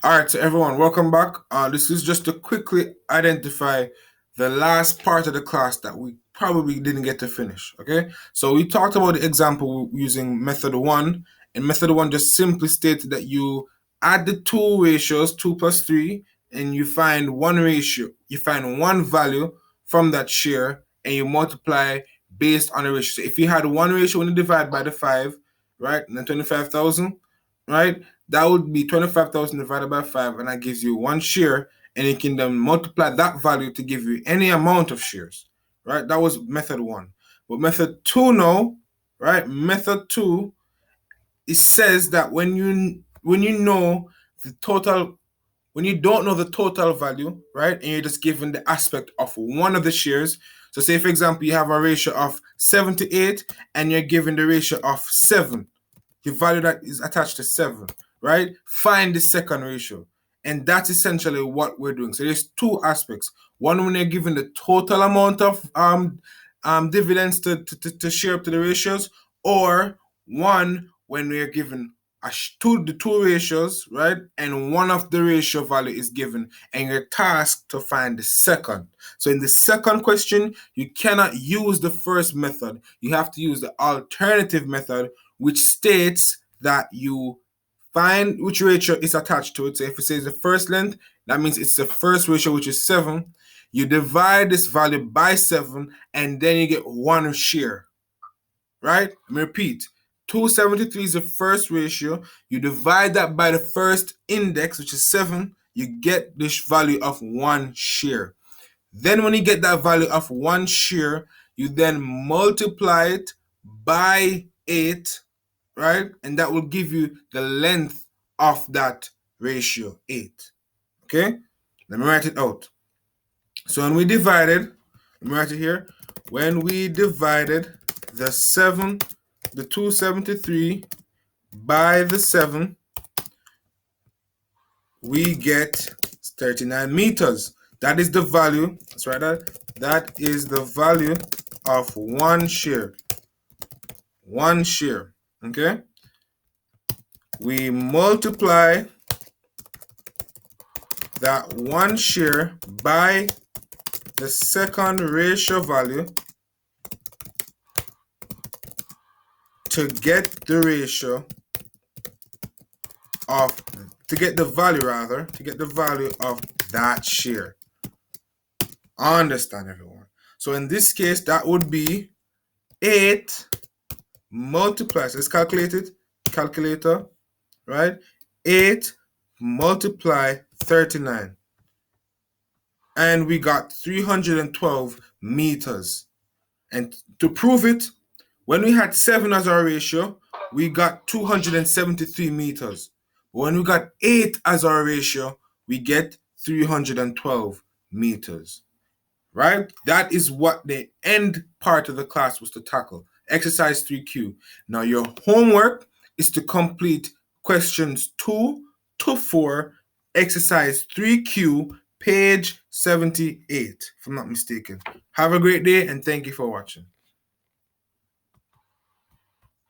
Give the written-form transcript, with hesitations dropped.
All right, so everyone, welcome back. This is just to quickly identify the last part of the class that we probably didn't get to finish, okay? So we talked about the example using method 1, and method 1 just simply stated that you add the two ratios, 2 plus 3, and you find one ratio, you find one value from that share, and you multiply based on the ratio. So if you had one ratio when you divide by the 5, right, and then 25,000, right? That would be 25,000 divided by 5, and that gives you one share, and you can then multiply that value to give you any amount of shares, right? That was method 1. But method 2 now, right? Method 2, it says that when you know the total, when you don't know the total value, right, and you're just given the aspect of one of the shares. So say, for example, you have a ratio of 7 to 8, and you're given the ratio of 7. The value that is attached to 7, right? Find the second ratio. And that's essentially what we're doing. So there's two aspects. One, when you're given the total amount of dividends to share up to the ratios, or one, when we're given the two ratios, right? And one of the ratio value is given, and you're tasked to find the second. So in the second question, you cannot use the first method. You have to use the alternative method, which states that you find which ratio is attached to it. So if it says the first length, that means it's the first ratio, which is 7. You divide this value by 7, and then you get one share, right? Let me repeat. 273 is the first ratio. You divide that by the first index, which is 7. You get this value of one share. Then when you get that value of one share, you then multiply it by 8, right? And that will give you the length of that ratio, 8. Okay? Let me write it out. So when we divided, let me write it here. When we divided the 273 by the 7, we get 39 meters. That is the value. Let's write that. That is the value of one share. One share. Okay? We multiply that one share by the second ratio value to get the ratio of, to get the value of that share. Understand, everyone? So in this case, that would be 8 multiplied. So let's calculate it. Calculator, right? 8 multiply 39. And we got 312 meters. And to prove it, when we had 7 as our ratio, we got 273 meters. When we got 8 as our ratio, we get 312 meters. Right? That is what the end part of the class was to tackle. Exercise 3Q. Now your homework is to complete questions 2 to 4, exercise 3Q, page 78, if I'm not mistaken. Have a great day, and thank you for watching.